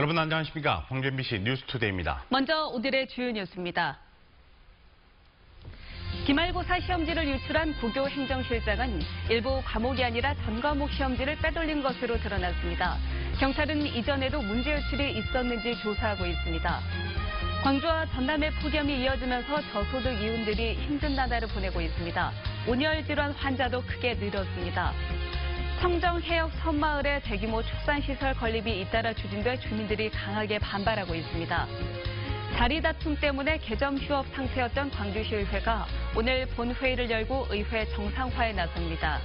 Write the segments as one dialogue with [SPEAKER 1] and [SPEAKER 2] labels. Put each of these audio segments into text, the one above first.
[SPEAKER 1] 여러분 안녕하십니까? 황주 MBC 뉴스투데이입니다.
[SPEAKER 2] 먼저 오늘의 주요 뉴스입니다. 기말고사 시험지를 유출한 고교 행정실장은 일부 과목이 아니라 전 과목 시험지를 빼돌린 것으로 드러났습니다. 경찰은 이전에도 문제 유출이 있었는지 조사하고 있습니다. 광주와 전남의 폭염이 이어지면서 저소득 이웃들이 힘든 나날을 보내고 있습니다. 온열 질환 환자도 크게 늘었습니다. 청정 해역 섬마을의 대규모 축산시설 건립이 잇따라 추진돼 주민들이 강하게 반발하고 있습니다. 자리 다툼 때문에 개점 휴업 상태였던 광주시의회가 오늘 본회의를 열고 의회 정상화에 나섭니다.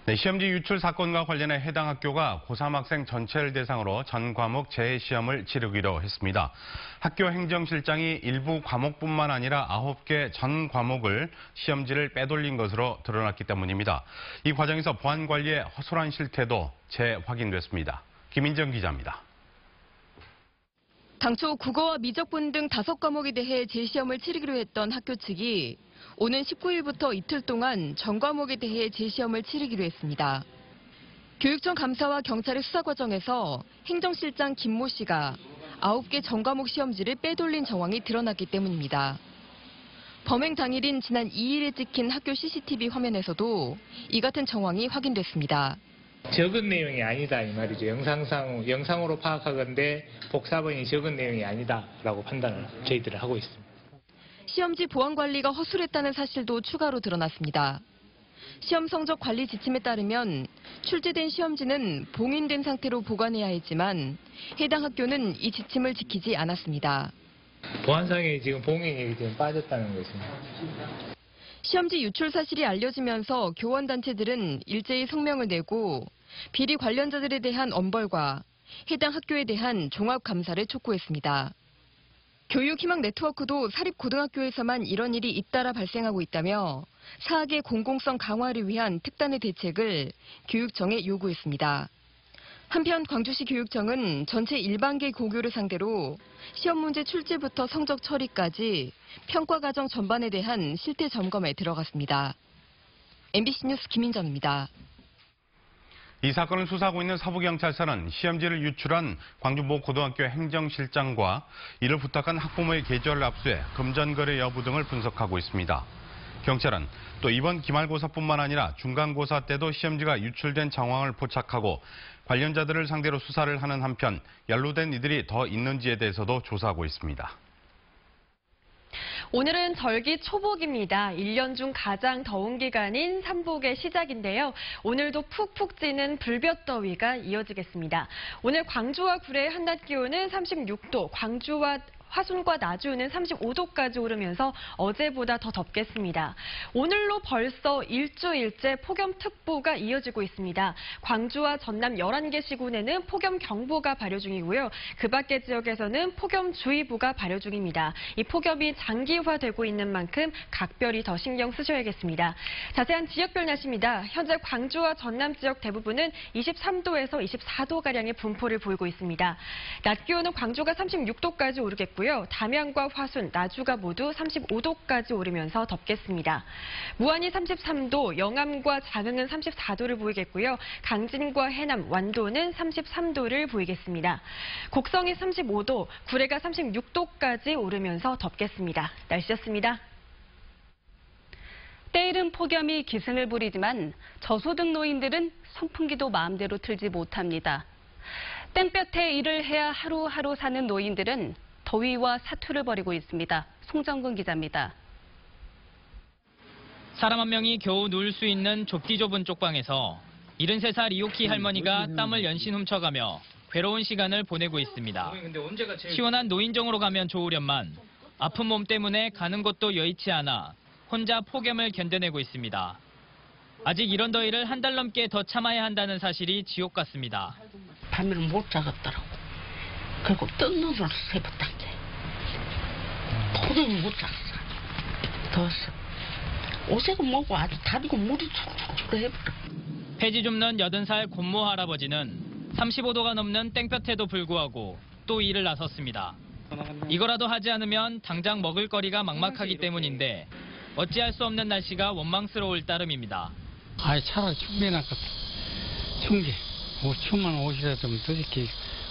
[SPEAKER 1] 네, 시험지 유출 사건과 관련해 해당 학교가 고3 학생 전체를 대상으로 전 과목 재시험을 치르기로 했습니다. 학교 행정실장이 일부 과목뿐만 아니라 9개 전 과목을 시험지를 빼돌린 것으로 드러났기 때문입니다. 이 과정에서 보안관리의 허술한 실태도 재확인됐습니다. 김인정 기자입니다.
[SPEAKER 3] 당초 국어와 미적분 등 5과목에 대해 재시험을 치르기로 했던 학교 측이 오는 19일부터 이틀 동안 전 과목에 대해 재시험을 치르기로 했습니다. 교육청 감사와 경찰의 수사 과정에서 행정실장 김모 씨가 9개 전 과목 시험지를 빼돌린 정황이 드러났기 때문입니다. 범행 당일인 지난 2일에 찍힌 학교 CCTV 화면에서도 이 같은 정황이 확인됐습니다.
[SPEAKER 4] 적은 내용이 아니다 이 말이죠. 영상으로 파악하건대 복사본이 적은 내용이 아니다라고 판단을 저희들은 하고 있습니다.
[SPEAKER 3] 시험지 보안 관리가 허술했다는 사실도 추가로 드러났습니다. 시험 성적 관리 지침에 따르면 출제된 시험지는 봉인된 상태로 보관해야 했지만 해당 학교는 이 지침을 지키지 않았습니다.
[SPEAKER 4] 보안상에 지금 봉인이 지금 빠졌다는 것입니다.
[SPEAKER 3] 시험지 유출 사실이 알려지면서 교원단체들은 일제히 성명을 내고 비리 관련자들에 대한 엄벌과 해당 학교에 대한 종합감사를 촉구했습니다. 교육희망 네트워크도 사립고등학교에서만 이런 일이 잇따라 발생하고 있다며 사학의 공공성 강화를 위한 특단의 대책을 교육청에 요구했습니다. 한편 광주시 교육청은 전체 일반계 고교를 상대로 시험 문제 출제부터 성적 처리까지 평가 과정 전반에 대한 실태 점검에 들어갔습니다. MBC 뉴스 김인정입니다.
[SPEAKER 1] 이 사건을 수사하고 있는 서부경찰서는 시험지를 유출한 광주 모 고등학교 행정실장과 이를 부탁한 학부모의 계좌를 압수해 금전거래 여부 등을 분석하고 있습니다. 경찰은 또 이번 기말고사뿐만 아니라 중간고사 때도 시험지가 유출된 정황을 포착하고 관련자들을 상대로 수사를 하는 한편 연루된 이들이 더 있는지에 대해서도 조사하고 있습니다.
[SPEAKER 5] 오늘은 절기 초복입니다. 1년 중 가장 더운 기간인 삼복의 시작인데요. 오늘도 푹푹 찌는 불볕더위가 이어지겠습니다. 오늘 광주와 구례의 한낮 기온은 36도, 광주와 화순과 나주는 35도까지 오르면서 어제보다 더 덥겠습니다. 오늘로 벌써 일주일째 폭염특보가 이어지고 있습니다. 광주와 전남 11개 시군에는 폭염경보가 발효 중이고요. 그 밖의 지역에서는 폭염주의보가 발효 중입니다. 이 폭염이 장기화되고 있는 만큼 각별히 더 신경 쓰셔야겠습니다. 자세한 지역별 날씨입니다. 현재 광주와 전남 지역 대부분은 23도에서 24도가량의 분포를 보이고 있습니다. 낮 기온은 광주가 36도까지 오르겠고요. 담양과 화순, 나주가 모두 35도까지 오르면서 덥겠습니다. 무안이 33도, 영암과 장흥은 34도를 보이겠고요. 강진과 해남, 완도는 33도를 보이겠습니다. 곡성이 35도, 구례가 36도까지 오르면서 덥겠습니다. 날씨였습니다.
[SPEAKER 2] 때이른 폭염이 기승을 부리지만 저소득 노인들은 선풍기도 마음대로 틀지 못합니다. 땡볕에 일을 해야 하루하루 사는 노인들은 더위와 사투를 벌이고 있습니다. 송정근 기자입니다.
[SPEAKER 6] 사람 한 명이 겨우 누울 수 있는 좁디 좁은 쪽방에서 73살 이옥희 할머니가 땀을 연신 훔쳐가며 괴로운 시간을 보내고 있습니다. 시원한 노인정으로 가면 좋으련만 아픈 몸 때문에 가는 곳도 여의치 않아 혼자 폭염을 견뎌내고 있습니다. 아직 이런 더위를 한 달 넘게 더 참아야 한다는 사실이 지옥 같습니다.
[SPEAKER 7] 밤에는 못 자겠더라고. 그리고 뜬 눈으로 세봤단게 도저히 못 잤어. 더웠어. 옷에도 뭐고 아주 다리고 물이 출출 해버려.
[SPEAKER 6] 폐지 줍는 80살 곤모 할아버지는 35도가 넘는 땡볕에도 불구하고 또 일을 나섰습니다. 이거라도 하지 않으면 당장 먹을 거리가 막막하기 때문인데 어찌할 수 없는 날씨가 원망스러울 따름입니다.
[SPEAKER 8] 차라리 충분히 낫겠다. 충분히. 추우면 옷이라도 좀 더럽게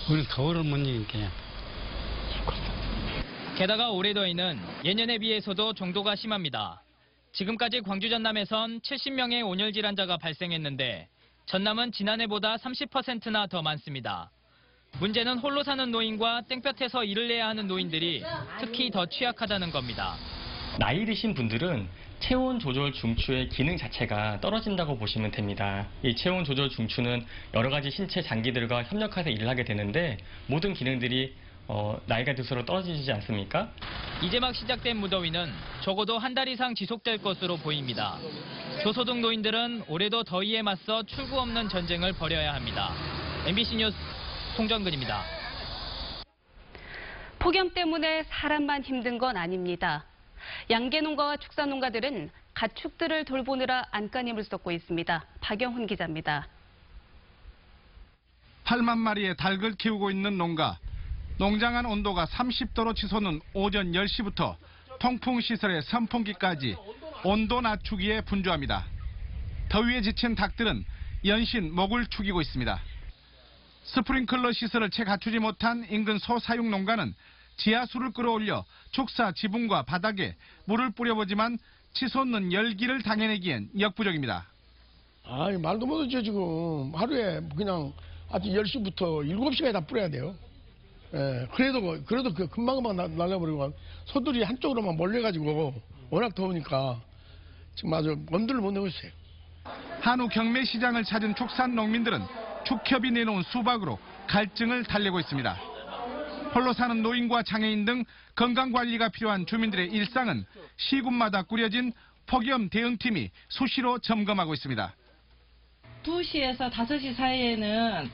[SPEAKER 8] 우리는 더워를 못 이기니까.
[SPEAKER 6] 게다가 올해 더위는 예년에 비해서도 정도가 심합니다. 지금까지 광주 전남에선 70명의 온열 질환자가 발생했는데 전남은 지난해보다 30%나 더 많습니다. 문제는 홀로 사는 노인과 땡볕에서 일을 해야 하는 노인들이 특히 더 취약하다는 겁니다.
[SPEAKER 9] 나이 드신 분들은 체온 조절 중추의 기능 자체가 떨어진다고 보시면 됩니다. 이 체온 조절 중추는 여러 가지 신체 장기들과 협력해서 일을 하게 되는데 모든 기능들이 나이가 들수록 떨어지지 않습니까?
[SPEAKER 6] 이제 막 시작된 무더위는 적어도 한 달 이상 지속될 것으로 보입니다. 저소득 노인들은 올해도 더위에 맞서 출구 없는 전쟁을 벌여야 합니다. MBC 뉴스 송정근입니다.
[SPEAKER 2] 폭염 때문에 사람만 힘든 건 아닙니다. 양계농가와 축산농가들은 가축들을 돌보느라 안간힘을 쏟고 있습니다. 박영훈 기자입니다.
[SPEAKER 10] 8만 마리의 닭을 키우고 있는 농가. 농장 안 온도가 30도로 치솟는 오전 10시부터 통풍시설의 선풍기까지 온도 낮추기에 분주합니다. 더위에 지친 닭들은 연신 목을 축이고 있습니다. 스프링클러 시설을 채 갖추지 못한 인근 소사육 농가는 지하수를 끌어올려 축사 지붕과 바닥에 물을 뿌려보지만 치솟는 열기를 당해내기엔 역부족입니다.
[SPEAKER 11] 말도 못하죠. 지금 하루에 그냥 아침 10시부터 7시까지 다 뿌려야 돼요. 예, 그래도 금방금방 날려버리고 소들이 한쪽으로만 몰려가지고 워낙 더우니까 지금 아주 엄두를 못 내고 있어요.
[SPEAKER 10] 한우 경매시장을 찾은 축산 농민들은 축협이 내놓은 수박으로 갈증을 달래고 있습니다. 홀로 사는 노인과 장애인 등 건강관리가 필요한 주민들의 일상은 시군마다 꾸려진 폭염 대응팀이 수시로 점검하고 있습니다.
[SPEAKER 12] 2시에서 5시 사이에는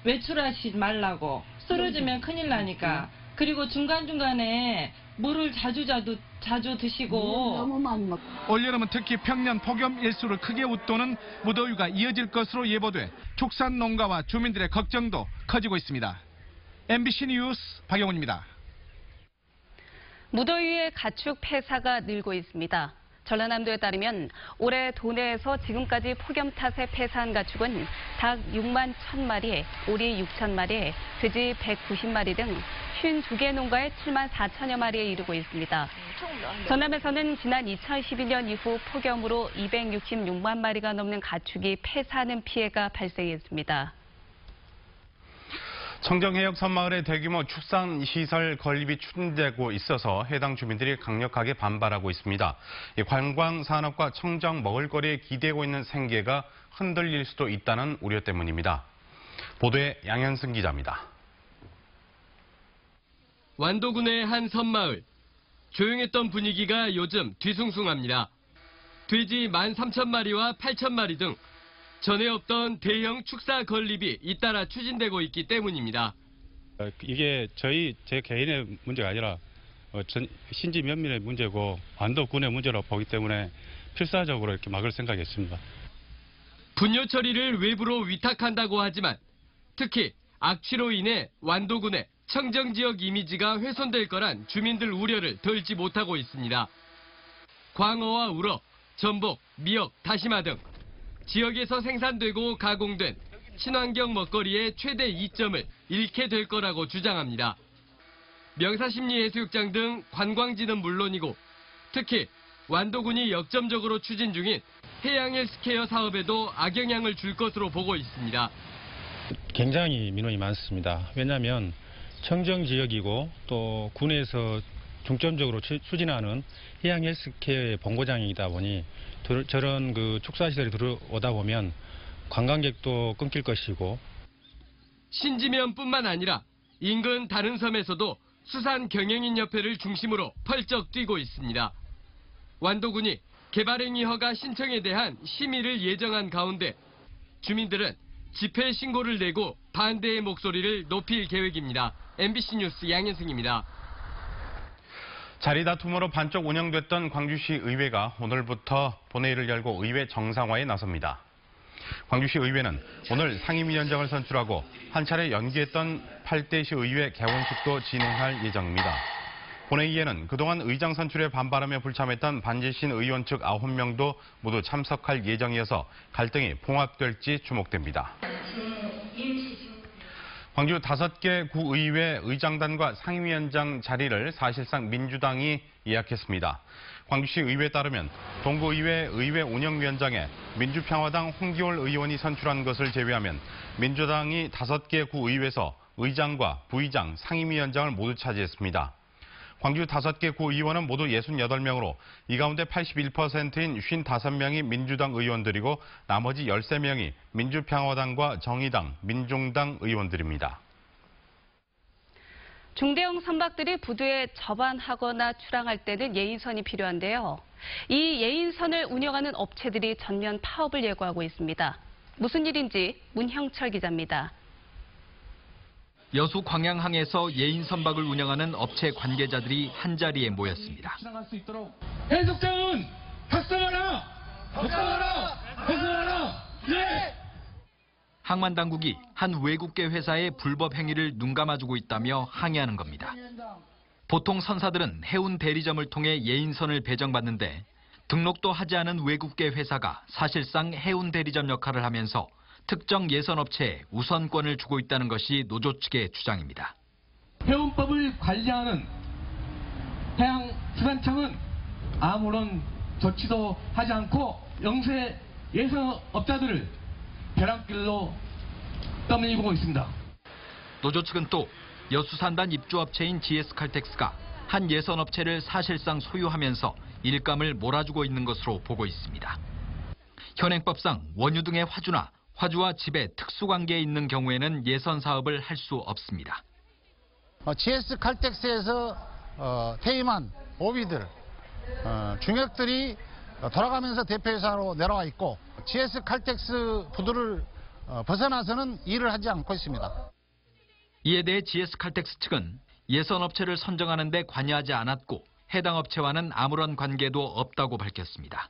[SPEAKER 12] 외출하지 말라고. 쓰러지면 큰일 나니까. 그리고 중간중간에 물을 자주 드시고.
[SPEAKER 7] 너무 많이 먹고.
[SPEAKER 10] 올여름은 특히 평년 폭염 일수를 크게 웃도는 무더위가 이어질 것으로 예보돼 축산 농가와 주민들의 걱정도 커지고 있습니다. MBC 뉴스 박영훈입니다.
[SPEAKER 2] 무더위에 가축 폐사가 늘고 있습니다. 전라남도에 따르면 올해 도내에서 지금까지 폭염 탓에 폐사한 가축은 닭 6만 1,000마리, 오리 6,000마리, 돼지 190마리 등 52개 농가에 7만 4천여 마리에 이르고 있습니다. 전남에서는 지난 2012년 이후 폭염으로 266만 마리가 넘는 가축이 폐사하는 피해가 발생했습니다.
[SPEAKER 1] 청정해역 섬마을의 대규모 축산시설 건립이 추진되고 있어서 해당 주민들이 강력하게 반발하고 있습니다. 이 관광산업과 청정 먹을거리에 기대고 있는 생계가 흔들릴 수도 있다는 우려 때문입니다. 보도에 양현승 기자입니다.
[SPEAKER 13] 완도군의 한 섬마을. 조용했던 분위기가 요즘 뒤숭숭합니다. 돼지 13,000마리와 8,000마리 등 전에 없던 대형 축사 건립이 잇따라 추진되고 있기 때문입니다.
[SPEAKER 8] 이게 제 개인의 문제가 아니라 신지 면민의 문제고 완도군의 문제라고 보기 때문에 필사적으로 이렇게 막을 생각했습니다.
[SPEAKER 13] 분뇨 처리를 외부로 위탁한다고 하지만 특히 악취로 인해 완도군의 청정지역 이미지가 훼손될 거란 주민들 우려를 덜지 못하고 있습니다. 광어와 우럭, 전복, 미역, 다시마 등 지역에서 생산되고 가공된 친환경 먹거리의 최대 이점을 잃게 될 거라고 주장합니다. 명사심리해수욕장 등 관광지는 물론이고 특히 완도군이 역점적으로 추진 중인 해양 헬스케어 사업에도 악영향을 줄 것으로 보고 있습니다.
[SPEAKER 8] 굉장히 민원이 많습니다. 왜냐하면 청정지역이고 또 군에서 중점적으로 추진하는 해양 헬스케어의 본고장이다 보니 저런 축사시설이 들어오다 보면 관광객도 끊길 것이고
[SPEAKER 13] 신지면뿐만 아니라 인근 다른 섬에서도 수산경영인협회를 중심으로 펄쩍 뛰고 있습니다. 완도군이 개발행위 허가 신청에 대한 심의를 예정한 가운데 주민들은 집회 신고를 내고 반대의 목소리를 높일 계획입니다. MBC 뉴스 양현승입니다.
[SPEAKER 1] 자리 다툼으로 반쪽 운영됐던 광주시 의회가 오늘부터 본회의를 열고 의회 정상화에 나섭니다. 광주시 의회는 오늘 상임위원장을 선출하고 한 차례 연기했던 8대 시의회 개원식도 진행할 예정입니다. 본회의에는 그동안 의장 선출에 반발하며 불참했던 반재신 의원 측 9명도 모두 참석할 예정이어서 갈등이 봉합될지 주목됩니다. 광주 5개 구의회 의장단과 상임위원장 자리를 사실상 민주당이 예약했습니다. 광주시 의회에 따르면 동구의회 의회 운영위원장에 민주평화당 홍기월 의원이 선출한 것을 제외하면 민주당이 5개 구의회에서 의장과 부의장, 상임위원장을 모두 차지했습니다. 광주 5개 구의원은 모두 68명으로 이 가운데 81%인 55명이 민주당 의원들이고 나머지 13명이 민주평화당과 정의당, 민중당 의원들입니다.
[SPEAKER 2] 중대형 선박들이 부두에 접안하거나 출항할 때는 예인선이 필요한데요. 이 예인선을 운영하는 업체들이 전면 파업을 예고하고 있습니다. 무슨 일인지 문형철 기자입니다.
[SPEAKER 14] 여수 광양항에서 예인 선박을 운영하는 업체 관계자들이 한자리에 모였습니다.
[SPEAKER 11] 해수장은 학생하라! 학생하라! 학생하라! 예!
[SPEAKER 14] 항만 당국이 한 외국계 회사의 불법 행위를 눈감아주고 있다며 항의하는 겁니다. 보통 선사들은 해운 대리점을 통해 예인선을 배정받는데 등록도 하지 않은 외국계 회사가 사실상 해운 대리점 역할을 하면서 특정 예선업체에 우선권을 주고 있다는 것이 노조 측의 주장입니다.
[SPEAKER 11] 해운법을 관리하는 해양수산청은 아무런 조치도 하지 않고 영세 예선업자들을 벼랑길로 떠밀고 있습니다.
[SPEAKER 14] 노조 측은 또 여수산단 입주업체인 GS칼텍스가 한 예선업체를 사실상 소유하면서 일감을 몰아주고 있는 것으로 보고 있습니다. 현행법상 원유 등의 화주나 화주와 집에 특수관계에 있는 경우에는 예선 사업을 할 수 없습니다.
[SPEAKER 15] GS칼텍스에서 퇴임한 오비들, 중역들이 돌아가면서 대표이사로 내려와 있고 GS칼텍스 부두를 벗어나서는 일을 하지 않고 있습니다.
[SPEAKER 14] 이에 대해 GS칼텍스 측은 예선업체를 선정하는 데 관여하지 않았고 해당 업체와는 아무런 관계도 없다고 밝혔습니다.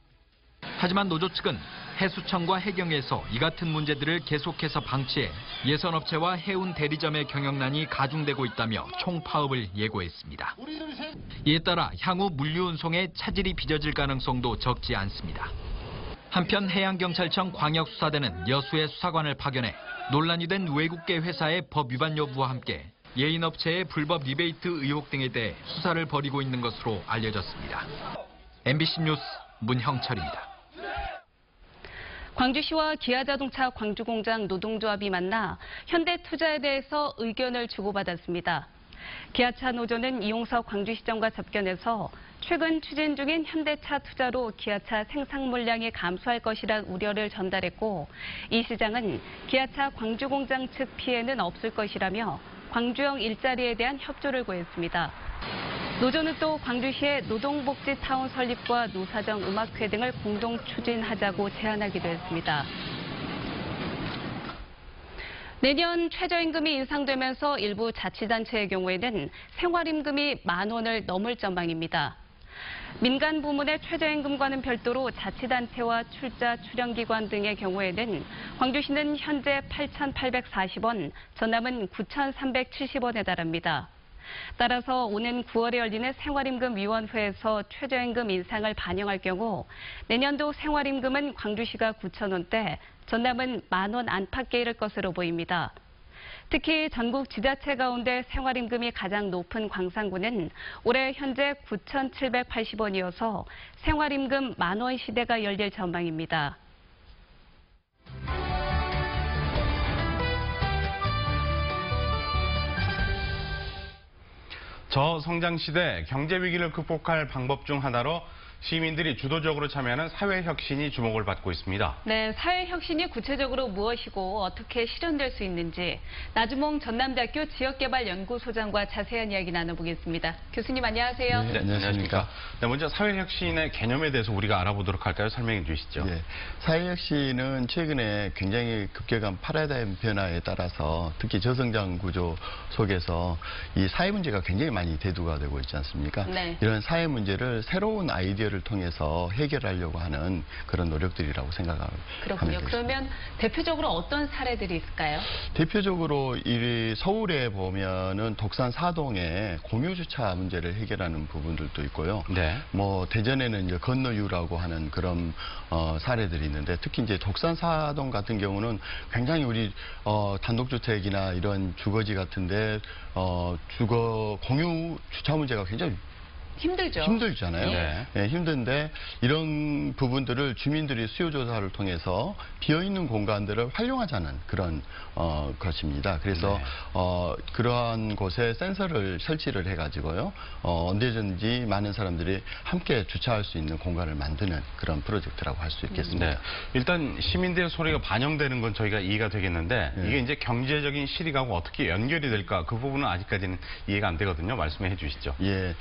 [SPEAKER 14] 하지만 노조 측은 해수청과 해경에서 이 같은 문제들을 계속해서 방치해 예선업체와 해운 대리점의 경영난이 가중되고 있다며 총파업을 예고했습니다. 이에 따라 향후 물류운송에 차질이 빚어질 가능성도 적지 않습니다. 한편 해양경찰청 광역수사대는 여수의 수사관을 파견해 논란이 된 외국계 회사의 법 위반 여부와 함께 예인업체의 불법 리베이트 의혹 등에 대해 수사를 벌이고 있는 것으로 알려졌습니다. MBC 뉴스 문형철입니다.
[SPEAKER 2] 광주시와 기아자동차 광주공장 노동조합이 만나 현대투자에 대해서 의견을 주고받았습니다. 기아차 노조는 이용석 광주시장과 접견해서 최근 추진 중인 현대차 투자로 기아차 생산 물량이 감소할 것이란 우려를 전달했고, 이 시장은 기아차 광주공장 측 피해는 없을 것이라며 광주형 일자리에 대한 협조를 구했습니다. 노조는 또 광주시의 노동복지타운 설립과 노사정 음악회 등을 공동 추진하자고 제안하기도 했습니다. 내년 최저임금이 인상되면서 일부 자치단체의 경우에는 생활임금이 10,000원을 넘을 전망입니다. 민간 부문의 최저임금과는 별도로 자치단체와 출자 출연기관 등의 경우에는 광주시는 현재 8,840원, 전남은 9,370원에 달합니다. 따라서 오는 9월에 열리는 생활임금위원회에서 최저임금 인상을 반영할 경우 내년도 생활임금은 광주시가 9,000원대, 전남은 10,000원 안팎에 이를 것으로 보입니다. 특히 전국 지자체 가운데 생활임금이 가장 높은 광산구는 올해 현재 9,780원이어서 생활임금 10,000원 시대가 열릴 전망입니다.
[SPEAKER 1] 저성장 시대 경제 위기를 극복할 방법 중 하나로 시민들이 주도적으로 참여하는 사회혁신이 주목을 받고 있습니다.
[SPEAKER 2] 네, 사회혁신이 구체적으로 무엇이고 어떻게 실현될 수 있는지 나주몽 전남대학교 지역개발연구소장과 자세한 이야기 나눠보겠습니다. 교수님 안녕하세요.
[SPEAKER 1] 네, 안녕하십니까. 네, 먼저 사회혁신의 개념에 대해서 우리가 알아보도록 할까요? 설명해 주시죠.
[SPEAKER 16] 네, 사회혁신은 최근에 굉장히 급격한 패러다임 변화에 따라서 특히 저성장 구조 속에서 이 사회 문제가 굉장히 많이 대두가 되고 있지 않습니까?
[SPEAKER 2] 네.
[SPEAKER 16] 이런 사회 문제를 새로운 아이디어를 문제를 통해서 해결하려고 하는 그런 노력들이라고 생각하면
[SPEAKER 2] 그렇군요.
[SPEAKER 16] 되겠습니다.
[SPEAKER 2] 그러면 대표적으로 어떤 사례들이 있을까요?
[SPEAKER 16] 대표적으로 이 서울에 보면은 독산 사동의 공유주차 문제를 해결하는 부분들도 있고요.
[SPEAKER 1] 네.
[SPEAKER 16] 뭐 대전에는 이제 건너유라고 하는 그런 사례들이 있는데 특히 이제 독산 사동 같은 경우는 굉장히 우리 단독주택이나 이런 주거지 같은데 주거 공유 주차 문제가 굉장히 힘들잖아요.
[SPEAKER 1] 네.
[SPEAKER 16] 네, 힘든데 이런 부분들을 주민들이 수요조사를 통해서 비어있는 공간들을 활용하자는 그런 것입니다. 그래서
[SPEAKER 1] 네.
[SPEAKER 16] 그러한 곳에 센서를 설치를 해가지고요. 언제든지 많은 사람들이 함께 주차할 수 있는 공간을 만드는 그런 프로젝트라고 할 수 있겠습니다.
[SPEAKER 1] 네. 일단 시민들의 소리가 반영되는 건 저희가 이해가 되겠는데 이게 이제 경제적인 실익하고 어떻게 연결이 될까 그 부분은 아직까지는 이해가 안 되거든요. 말씀해 주시죠.
[SPEAKER 16] 예.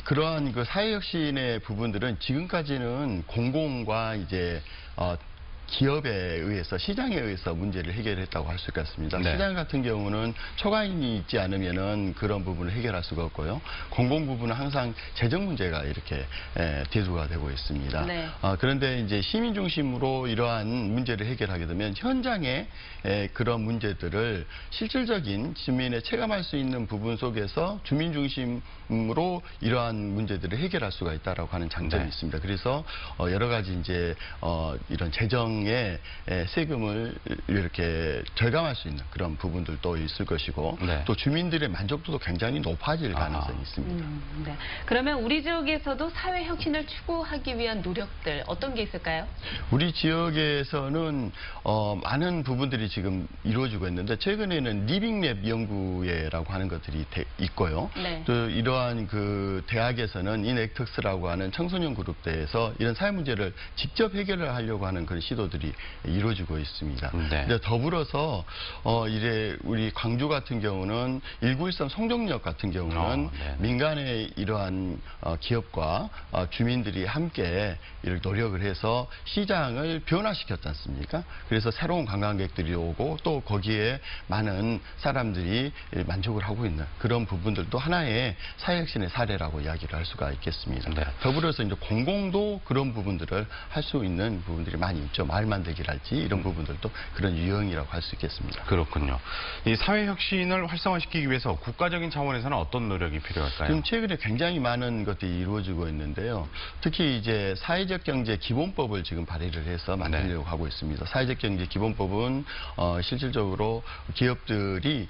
[SPEAKER 16] 그러한 그 사회혁신의 부분들은 지금까지는 공공과 이제 기업에 의해서 시장에 의해서 문제를 해결했다고 할 수 있겠습니다.
[SPEAKER 1] 네.
[SPEAKER 16] 시장 같은 경우는 초과인이 있지 않으면은 그런 부분을 해결할 수가 없고요. 공공 부분은 항상 재정 문제가 이렇게 대두가 되고 있습니다.
[SPEAKER 2] 네.
[SPEAKER 16] 그런데 이제 시민 중심으로 이러한 문제를 해결하게 되면 현장에 그런 문제들을 실질적인 주민의 체감할 수 있는 부분 속에서 주민 중심으로 이러한 문제들을 해결할 수가 있다라고 하는 장점이
[SPEAKER 1] 네.
[SPEAKER 16] 있습니다. 그래서 여러 가지 이제 이런 재정의 세금을 이렇게 절감할 수 있는 그런 부분들도 있을 것이고
[SPEAKER 1] 네.
[SPEAKER 16] 또 주민들의 만족도도 굉장히 높아질 가능성이 있습니다.
[SPEAKER 2] 네. 그러면 우리 지역에서도 사회 혁신을 추구하기 위한 노력들 어떤 게 있을까요?
[SPEAKER 16] 우리 지역에서는 많은 부분들이 지금 이루어지고 있는데 최근에는 리빙랩 연구회라고 하는 것들이 있고요.
[SPEAKER 2] 네.
[SPEAKER 16] 또 이러한 그 대학에서는 인액특스라고 하는 청소년 그룹대에서 이런 사회 문제를 직접 해결을 하려고 하는 그런 시도들이 이루어지고 있습니다.
[SPEAKER 1] 네.
[SPEAKER 16] 근데 더불어서 이제 우리 광주 같은 경우는 1913 송정역 같은 경우는
[SPEAKER 1] 네.
[SPEAKER 16] 민간의 이러한 기업과 주민들이 함께 이렇게 노력을 해서 시장을 변화시켰지 않습니까? 그래서 새로운 관광객들이 오고 또 거기에 많은 사람들이 만족을 하고 있는 그런 부분들도 하나의 사회혁신의 사례라고 이야기를 할 수가 있겠습니다.
[SPEAKER 1] 네.
[SPEAKER 16] 더불어서 이제 공공도 그런 부분들을 할 수 있는 부분들이 많이 있죠. 마을 만들기랄지 이런 부분들도 그런 유형이라고 할 수 있겠습니다.
[SPEAKER 1] 그렇군요. 이 사회혁신을 활성화시키기 위해서 국가적인 차원에서는 어떤 노력이 필요할까요?
[SPEAKER 16] 지금 최근에 굉장히 많은 것들이 이루어지고 있는데요. 특히 이제 사회적 경제 기본법을 지금 발의를 해서 만들려고 하고 있습니다. 사회적 경제 기본법은 실질적으로 기업들이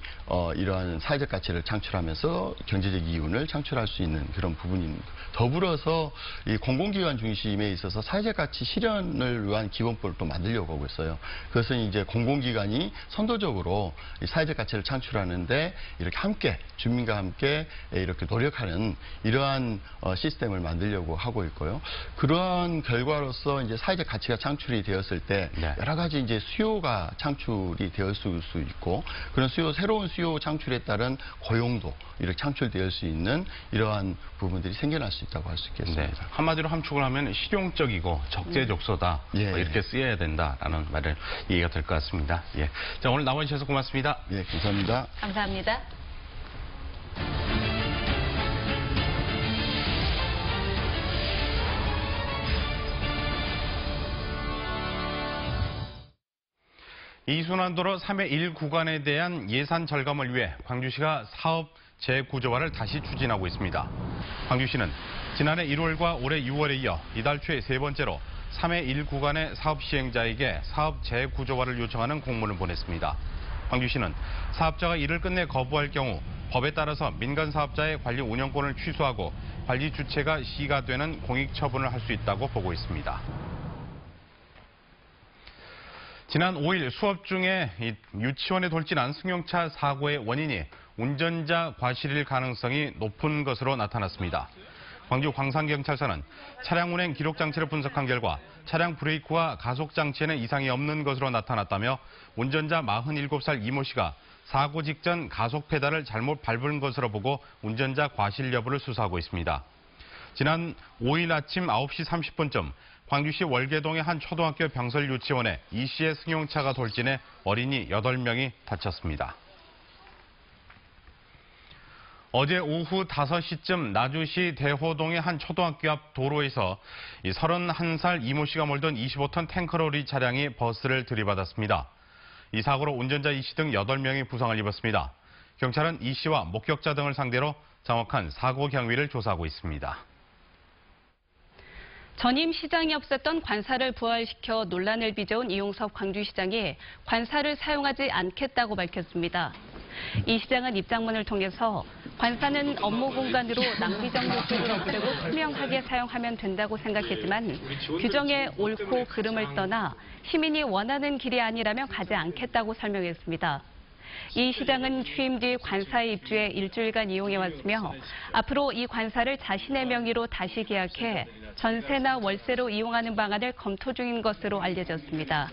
[SPEAKER 16] 이러한 사회적 가치를 창출하면서 경제적 이윤을 창출할 수 있는 그런 부분입니다. 더불어서 이 공공기관 중심에 있어서 사회적 가치 실현을 위한 기본법을 또 만들려고 하고 있어요. 그것은 이제 공공기관이 선도적으로 이 사회적 가치를 창출하는데 이렇게 함께 주민과 함께 이렇게 노력하는 이러한 시스템을 만들려고 하고 있고요. 그러한 결과로서 이제 사회적 가치가 창출이 되었을 때
[SPEAKER 1] 네.
[SPEAKER 16] 여러 가지 이제 수요가 창출이 되었을 수 있고 그런 새로운 수요 창출에 따른 고용도 이렇게 창출될 수 있는 이러한 부분들이 생겨날 수 있다고 할 수 있겠습니다.
[SPEAKER 1] 네. 한마디로 함축을 하면 실용적이고 적재적소다. 이렇게 쓰여야 된다라는 말을 이해가 될 것 같습니다. 예. 자, 오늘 나와주셔서 고맙습니다.
[SPEAKER 16] 예, 감사합니다.
[SPEAKER 2] 감사합니다.
[SPEAKER 1] 이순환도로 3회 1 구간에 대한 예산 절감을 위해 광주시가 사업 재구조화를 다시 추진하고 있습니다. 광주시는 지난해 1월과 올해 6월에 이어 이달 초 세 번째로 3회 1 구간의 사업 시행자에게 사업 재구조화를 요청하는 공문을 보냈습니다. 광주시는 사업자가 이를 끝내 거부할 경우 법에 따라서 민간 사업자의 관리 운영권을 취소하고 관리 주체가 시가 되는 공익 처분을 할 수 있다고 보고 있습니다. 지난 5일 수업 중에 유치원에 돌진한 승용차 사고의 원인이 운전자 과실일 가능성이 높은 것으로 나타났습니다. 광주 광산경찰서는 차량 운행 기록 장치를 분석한 결과 차량 브레이크와 가속 장치에는 이상이 없는 것으로 나타났다며 운전자 47살 이모 씨가 사고 직전 가속 페달을 잘못 밟은 것으로 보고 운전자 과실 여부를 수사하고 있습니다. 지난 5일 아침 9시 30분쯤 광주시 월계동의 한 초등학교 병설 유치원에 이 씨의 승용차가 돌진해 어린이 8명이 다쳤습니다. 어제 오후 5시쯤 나주시 대호동의 한 초등학교 앞 도로에서 31살 이모 씨가 몰던 25톤 탱크로리 차량이 버스를 들이받았습니다. 이 사고로 운전자 이 씨 등 8명이 부상을 입었습니다. 경찰은 이 씨와 목격자 등을 상대로 정확한 사고 경위를 조사하고 있습니다.
[SPEAKER 2] 전임 시장이 없앴던 관사를 부활시켜 논란을 빚어온 이용섭 광주시장이 관사를 사용하지 않겠다고 밝혔습니다. 이 시장은 입장문을 통해서 관사는 업무 공간으로 낭비적 노출을 없애고 투명하게 사용하면 된다고 생각했지만 규정의 옳고 그름을 떠나 시민이 원하는 길이 아니라면 가지 않겠다고 설명했습니다. 이 시장은 취임 뒤 관사의 입주에 일주일간 이용해왔으며 앞으로 이 관사를 자신의 명의로 다시 계약해 전세나 월세로 이용하는 방안을 검토 중인 것으로 알려졌습니다.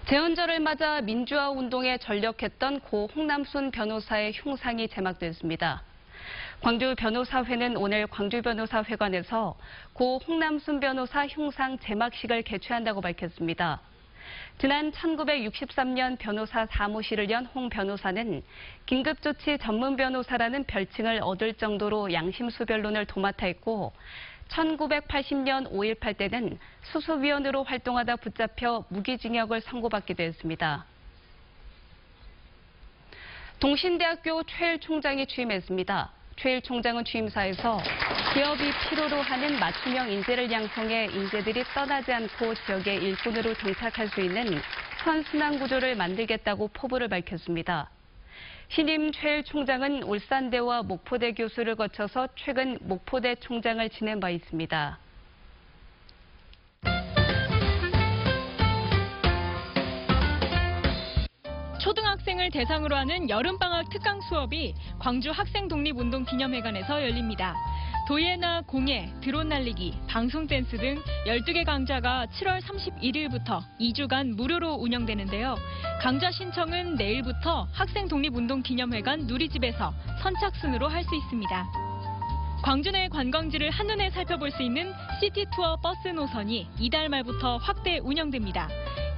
[SPEAKER 2] 제헌절을 맞아 민주화 운동에 전력했던 고 홍남순 변호사의 흉상이 제막됐습니다. 광주 변호사회는 오늘 광주변호사회관에서 고 홍남순 변호사 흉상 제막식을 개최한다고 밝혔습니다. 지난 1963년 변호사 사무실을 연 홍 변호사는 긴급조치 전문 변호사라는 별칭을 얻을 정도로 양심수변론을 도맡아 했고 1980년 5.18 때는 수수위원으로 활동하다 붙잡혀 무기징역을 선고받기도 했습니다. 동신대학교 최일 총장이 취임했습니다. 최일 총장은 취임사에서 기업이 필요로 하는 맞춤형 인재를 양성해 인재들이 떠나지 않고 지역의 일꾼으로 정착할 수 있는 선순환 구조를 만들겠다고 포부를 밝혔습니다. 신임 최일 총장은 울산대와 목포대 교수를 거쳐서 최근 목포대 총장을 지낸 바 있습니다.
[SPEAKER 17] 초등학생을 대상으로 하는 여름방학 특강 수업이 광주 학생독립운동기념회관에서 열립니다. 도예나 공예, 드론 날리기, 방송 댄스 등 12개 강좌가 7월 31일부터 2주간 무료로 운영되는데요. 강좌 신청은 내일부터 학생독립운동기념회관 누리집에서 선착순으로 할 수 있습니다. 광주 내 관광지를 한눈에 살펴볼 수 있는 시티투어 버스 노선이 이달 말부터 확대 운영됩니다.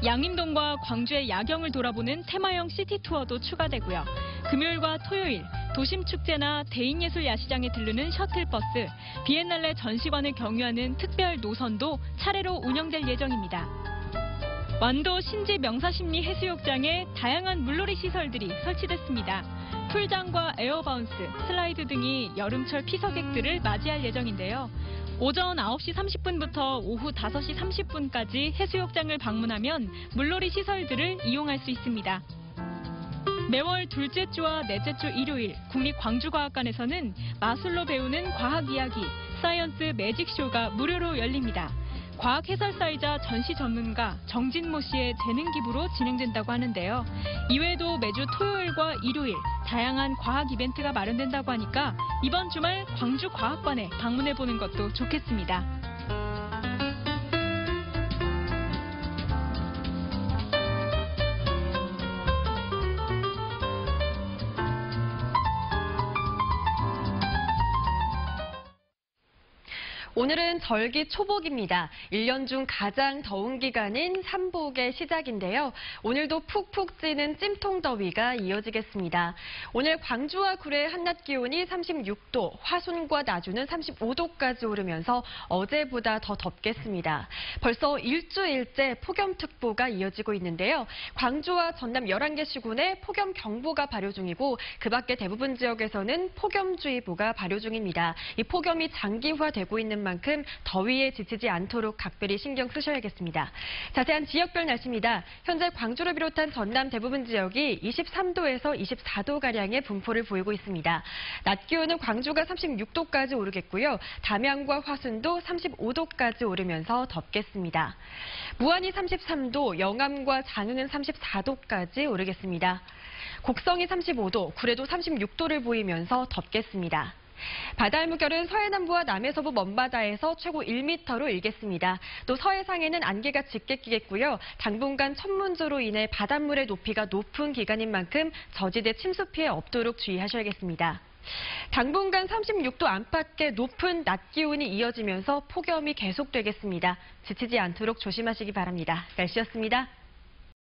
[SPEAKER 17] 양림동과 광주의 야경을 돌아보는 테마형 시티투어도 추가되고요. 금요일과 토요일, 도심축제나 대인예술 야시장에 들르는 셔틀버스, 비엔날레 전시관을 경유하는 특별 노선도 차례로 운영될 예정입니다. 완도 신지 명사심리 해수욕장에 다양한 물놀이 시설들이 설치됐습니다. 풀장과 에어바운스, 슬라이드 등이 여름철 피서객들을 맞이할 예정인데요. 오전 9시 30분부터 오후 5시 30분까지 해수욕장을 방문하면 물놀이 시설들을 이용할 수 있습니다. 매월 둘째 주와 넷째 주 일요일 국립광주과학관에서는 마술로 배우는 과학 이야기, 사이언스 매직쇼가 무료로 열립니다. 과학 해설사이자 전시 전문가 정진모 씨의 재능 기부로 진행된다고 하는데요. 이외에도 매주 토요일과 일요일 다양한 과학 이벤트가 마련된다고 하니까 이번 주말 광주과학관에 방문해보는 것도 좋겠습니다.
[SPEAKER 5] 오늘은 절기 초복입니다. 1년 중 가장 더운 기간인 삼복의 시작인데요. 오늘도 푹푹 찌는 찜통더위가 이어지겠습니다. 오늘 광주와 구례의 한낮 기온이 36도, 화순과 나주는 35도까지 오르면서 어제보다 더 덥겠습니다. 벌써 일주일째 폭염특보가 이어지고 있는데요. 광주와 전남 11개 시군에 폭염경보가 발효 중이고 그 밖에 대부분 지역에서는 폭염주의보가 발효 중입니다. 이 폭염이 장기화되고 있는 만큼 더위에 지치지 않도록 각별히 신경 쓰셔야겠습니다. 자세한 지역별 날씨입니다. 현재 광주를 비롯한 전남 대부분 지역이 23도에서 24도가량의 분포를 보이고 있습니다. 낮 기온은 광주가 36도까지 오르겠고요. 담양과 화순도 35도까지 오르면서 덥겠습니다. 무안이 33도, 영암과 장흥은 34도까지 오르겠습니다. 곡성이 35도, 구례도 36도를 보이면서 덥겠습니다. 바다의 물결은 서해남부와 남해서부 먼바다에서 최고 1m로 일겠습니다. 또 서해상에는 안개가 짙게 끼겠고요. 당분간 천문조로 인해 바닷물의 높이가 높은 기간인 만큼 저지대 침수 피해 없도록 주의하셔야겠습니다. 당분간 36도 안팎의 높은 낮 기온이 이어지면서 폭염이 계속되겠습니다. 지치지 않도록 조심하시기 바랍니다. 날씨였습니다.